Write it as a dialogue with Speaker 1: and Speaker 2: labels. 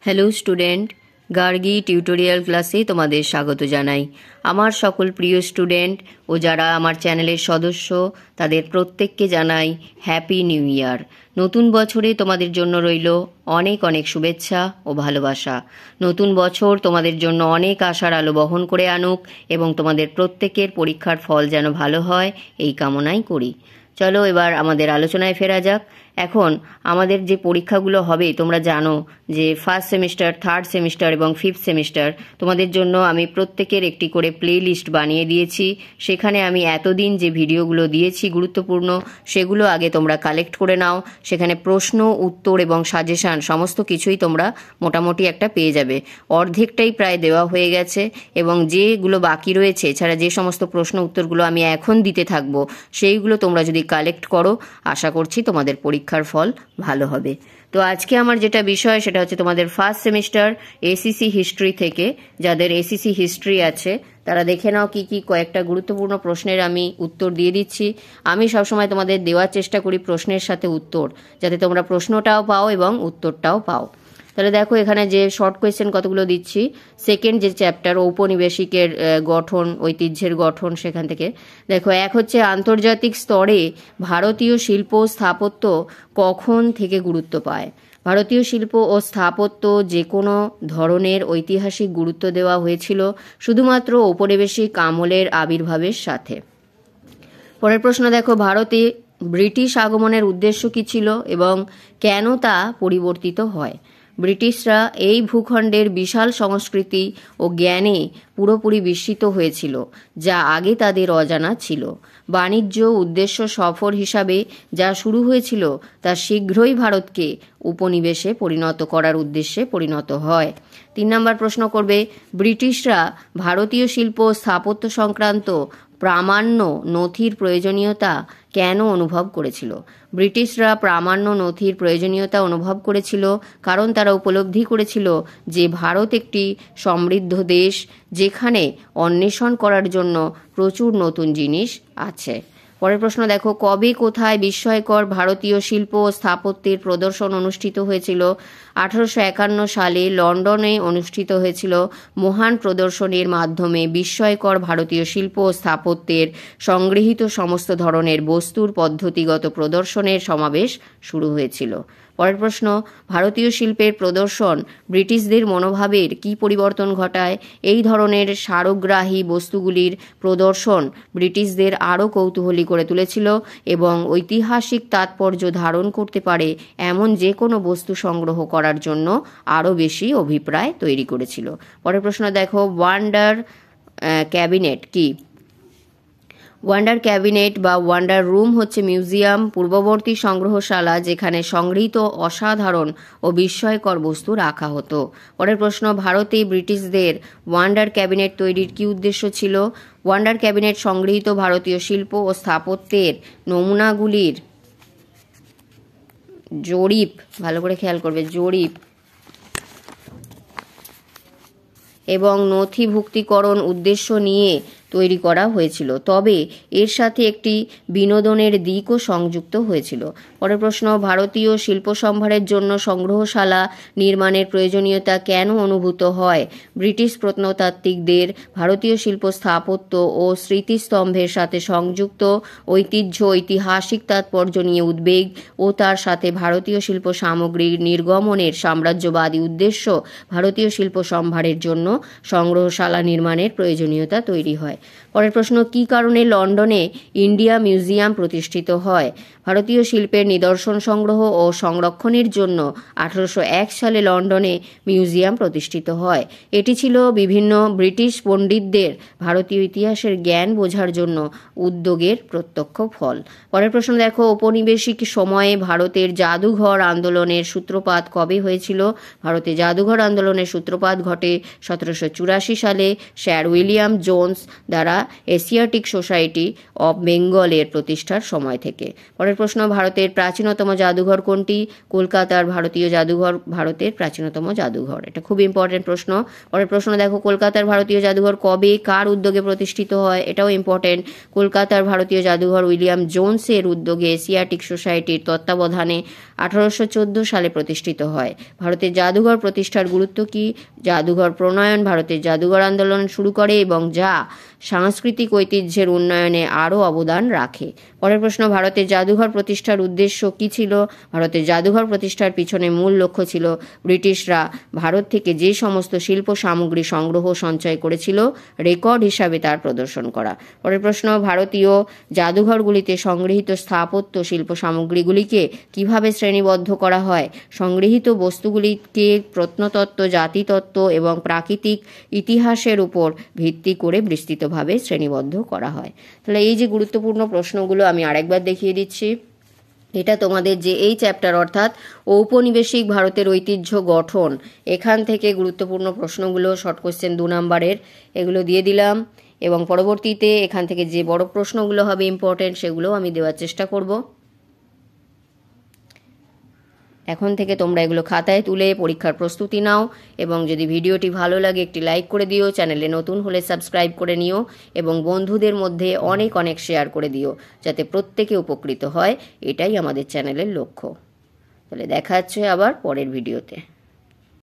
Speaker 1: Hello student, Gargi tutorial ক্লাসে তোমাদের স্বাগত জানাই। আমার সকল প্রিয় স্টুডেন্ট ও যারা আমার চ্যানেলের সদস্য তাদের প্রত্যেককে জানাই হ্যাপি নিউ ইয়ার। নতুন বছরে তোমাদের জন্য রইল অনেক অনেক শুভেচ্ছা ও ভালোবাসা। নতুন বছর তোমাদের জন্য অনেক আশার আলো বহন করে আনুক এবং তোমাদের প্রত্যেকের পরীক্ষার ফল যেন ভালো হয় এই কামনাই করি। চলো এবার আমাদের আলোচনায় ফেরা যাক। এখন আমাদের যে পরীক্ষাগুলো হবে তোমরা জানো যে ফার্স্ট সেমিস্টার, থার্ড সেমিস্টার এবং ফিফথ সেমিস্টার তোমাদের জন্য আমি প্রত্যেকের একটি করে প্লে লিস্ট বানিয়ে দিয়েছি। সেখানে আমি এতদিন যে ভিডিওগুলো দিয়েছি গুরুত্বপূর্ণ সেগুলো আগে তোমরা কালেক্ট করে নাও। সেখানে প্রশ্ন, উত্তর এবং সাজেশান সমস্ত কিছুই তোমরা মোটামুটি একটা পেয়ে যাবে। অর্ধেকটাই প্রায় দেওয়া হয়ে গেছে এবং যেগুলো বাকি রয়েছে এছাড়া যে সমস্ত প্রশ্ন উত্তরগুলো আমি এখন দিতে থাকবো সেইগুলো তোমরা যদি কালেক্ট করো আশা করছি তোমাদের পরীক্ষার ফল ভালো হবে। তো আজকে আমার যেটা বিষয় সেটা হচ্ছে তোমাদের ফার্স্ট সেমিস্টার এসিসি হিস্ট্রি থেকে। যাদের এসিসি হিস্ট্রি আছে তারা দেখে নাও কি কি কয়েকটা গুরুত্বপূর্ণ প্রশ্নের আমি উত্তর দিয়ে দিচ্ছি। আমি সবসময় তোমাদের দেওয়ার চেষ্টা করি প্রশ্নের সাথে উত্তর, যাতে তোমরা প্রশ্নটাও পাও এবং উত্তরটাও পাও। তাহলে দেখো এখানে যে শর্ট কোয়েশ্চেন কতগুলো দিচ্ছি। সেকেন্ড যে চ্যাপ্টার ঔপনিবেশিকের গঠন, ঐতিহ্যের গঠন, সেখান থেকে দেখো এক হচ্ছে আন্তর্জাতিক স্তরে ভারতীয় শিল্প স্থাপত্য কখন থেকে গুরুত্ব পায়। ভারতীয় শিল্প ও স্থাপত্য যে কোনো ধরনের ঐতিহাসিক গুরুত্ব দেওয়া হয়েছিল শুধুমাত্র ঔপনিবেশিক আমলের আবির্ভাবের সাথে। পরের প্রশ্ন দেখো ভারতে ব্রিটিশ আগমনের উদ্দেশ্য কী ছিল এবং কেন তা পরিবর্তিত হয়। ব্রিটিশরা এই ভূখণ্ডের বিশাল সংস্কৃতি ও জ্ঞানে পুরোপুরি বিস্মিত হয়েছিল যা আগে তাদের অজানা ছিল। বাণিজ্য উদ্দেশ্য সফর হিসাবে যা শুরু হয়েছিল তা শীঘ্রই ভারতকে উপনিবেশে পরিণত করার উদ্দেশ্যে পরিণত হয়। 3 নম্বর প্রশ্ন করবে ব্রিটিশরা ভারতীয় শিল্প স্থাপত্য সংক্রান্ত প্রামাণ্য নথির প্রয়োজনীয়তা কেন অনুভব করেছিল। ব্রিটিশরা প্রামাণ্য নথির প্রয়োজনীয়তা অনুভব করেছিল কারণ তারা উপলব্ধি করেছিল যে ভারত একটি সমৃদ্ধ দেশ যেখানে অন্বেষণ করার জন্য প্রচুর নতুন জিনিস আছে। পরের প্রশ্ন দেখো কবে কোথায় বিস্ময়কর ভারতীয় শিল্প ও স্থাপত্যের প্রদর্শন অনুষ্ঠিত হয়েছিল। 1851 সালে লন্ডনে অনুষ্ঠিত হয়েছিল। মহান প্রদর্শনীর মাধ্যমে বিস্ময়কর ভারতীয় শিল্প ও স্থাপত্যের সংগৃহীত সমস্ত ধরনের বস্তুর পদ্ধতিগত প্রদর্শনের সমাবেশ শুরু হয়েছিল। পরের প্রশ্ন ভারতীয় শিল্পের প্রদর্শন ব্রিটিশদের মনোভাবের কী পরিবর্তন ঘটায়। এই ধরনের সারগ্রাহী বস্তুগুলির প্রদর্শন ব্রিটিশদের আরও কৌতূহলী করে তুলেছিল এবং ঐতিহাসিক তাৎপর্য ধারণ করতে পারে এমন যে কোনো বস্তু সংগ্রহ করার জন্য আরও বেশি অভিপ্রায় তৈরি করেছিল। পরের প্রশ্ন দেখো ওয়ান্ডার ক্যাবিনেট কি। ওয়ান্ডার ক্যাবিনেট বা ওয়ান্ডার রুম হচ্ছে মিউজিয়াম পূর্ববর্তী সংগ্রহশালা যেখানে সংগৃহীত অসাধারণ ও বিস্ময়কর বস্তু রাখা হতো। পরের প্রশ্ন ভারতে ব্রিটিশদের ওয়ান্ডার ক্যাবিনেট তৈরির কী উদ্দেশ্য ছিল। ওয়ান্ডার ক্যাবিনেট সংগৃহীত ভারতীয় শিল্প ও স্থাপত্যের নমুনাগুলির জরিপ, ভালো করে খেয়াল করবে, জরিপ এবং নথিভুক্তিকরণ উদ্দেশ্য নিয়ে তৈরি করা হয়েছিল, তবে এর সাথে একটি বিনোদনের দিকও সংযুক্ত হয়েছিল। পরের প্রশ্ন ভারতীয় শিল্প সম্ভারের জন্য সংগ্রহশালা নির্মাণের প্রয়োজনীয়তা কেন অনুভূত হয়। ব্রিটিশ প্রত্নতাত্ত্বিকদের ভারতীয় শিল্প স্থাপত্য ও স্মৃতিস্তম্ভের সাথে সংযুক্ত ঐতিহ্য, ঐতিহাসিক তাৎপর্য নিয়ে উদ্বেগ ও তার সাথে ভারতীয় শিল্প সামগ্রীর নির্গমনের সাম্রাজ্যবাদী উদ্দেশ্য ভারতীয় শিল্প সম্ভারের জন্য সংগ্রহশালা নির্মাণের প্রয়োজনীয়তা তৈরি হয়। পরের প্রশ্ন কী কারণে লন্ডনে ইন্ডিয়া মিউজিয়াম প্রতিষ্ঠিত হয়। ভারতীয় শিল্পের নিদর্শন সংগ্রহ ও সংরক্ষণের জন্য 1801 সালে লন্ডনে মিউজিয়াম প্রতিষ্ঠিত হয়। এটি ছিল বিভিন্ন ব্রিটিশ পণ্ডিতদের ভারতীয় ইতিহাসের জ্ঞান বোঝার জন্য উদ্যোগের প্রত্যক্ষ ফল। পরের প্রশ্ন দেখো ঔপনিবেশিক সময়ে ভারতের জাদুঘর আন্দোলনের সূত্রপাত কবে হয়েছিল। ভারতে জাদুঘর আন্দোলনের সূত্রপাত ঘটে 1784 সালে স্যার উইলিয়াম জোন্স দ্বারা এশিয়াটিক সোসাইটি অব বেঙ্গলের প্রতিষ্ঠার সময় থেকে। পরের প্রশ্ন, ভারতের প্রাচীনতম জাদুঘর কোনটি? কলকাতার ভারতীয় জাদুঘর ভারতের প্রাচীনতম জাদুঘর। এটা খুব ইম্পর্টেন্ট প্রশ্ন। পরের প্রশ্ন দেখো, কলকাতার ভারতীয় জাদুঘর কবে কার উদ্যোগে প্রতিষ্ঠিত হয়? এটাও ইম্পর্টেন্ট। কলকাতার ভারতীয় জাদুঘর উইলিয়াম জোনসের উদ্যোগে এশিয়াটিক সোসাইটির তত্ত্বাবধানে 1814 সালে প্রতিষ্ঠিত হয়। ভারতের জাদুঘর প্রতিষ্ঠার গুরুত্ব কি? জাদুঘর প্রণয়ন ভারতের জাদুঘর আন্দোলন শুরু করে এবং যা সাংস্কৃতিক ঐতিহ্যের উন্নয়নে আরও অবদান রাখে। পরের প্রশ্ন, ভারতের জাদুঘর প্রতিষ্ঠার উদ্দেশ্য কি ছিল? ভারতের জাদুঘর প্রতিষ্ঠার পিছনে মূল লক্ষ্য ছিল ব্রিটিশরা ভারত থেকে যে সমস্ত শিল্প সামগ্রী সংগ্রহ সঞ্চয় করেছিল রেকর্ড হিসাবে তার প্রদর্শন করা। পরের প্রশ্ন, ভারতীয় জাদুঘরগুলিতে সংগৃহীত স্থাপত্য শিল্প সামগ্রীগুলিকে কিভাবে শ্রেণীবদ্ধ করা হয়? সংগৃহীত বস্তুগুলিকে প্রত্নতত্ত্ব, জাতিতত্ত্ব এবং প্রাকৃতিক ইতিহাসের উপর ভিত্তি করে বিস্তৃতভাবে শ্রেণীবদ্ধ করা হয়। তাহলে এই যে গুরুত্বপূর্ণ প্রশ্নগুলো আমি আরেকবার দেখিয়ে দিচ্ছি। এটা তোমাদের যে এই চ্যাপ্টার অর্থাৎ ঔপনিবেশিক ভারতের ঐতিহ্য গঠন, এখান থেকে গুরুত্বপূর্ণ প্রশ্নগুলো শর্ট কোশ্চেন 2 নম্বরের এগুলো দিয়ে দিলাম, এবং পরবর্তীতে এখান থেকে যে বড় প্রশ্নগুলো হবে ইম্পর্টেন্ট সেগুলোও আমি দেওয়ার চেষ্টা করব। এখন থেকে তোমরা এগুলো খাতায় তুলে পরীক্ষার প্রস্তুতি নাও, এবং যদি ভিডিওটি ভালো লাগে একটি লাইক করে দিও, চ্যানেলে নতুন হলে সাবস্ক্রাইব করে নিও, এবং বন্ধুদের মধ্যে অনেক অনেক শেয়ার করে দিও যাতে প্রত্যেকে উপকৃত হয়। এটাই আমাদের চ্যানেলের লক্ষ্য। তাহলে দেখা হচ্ছে আবার পরের ভিডিওতে।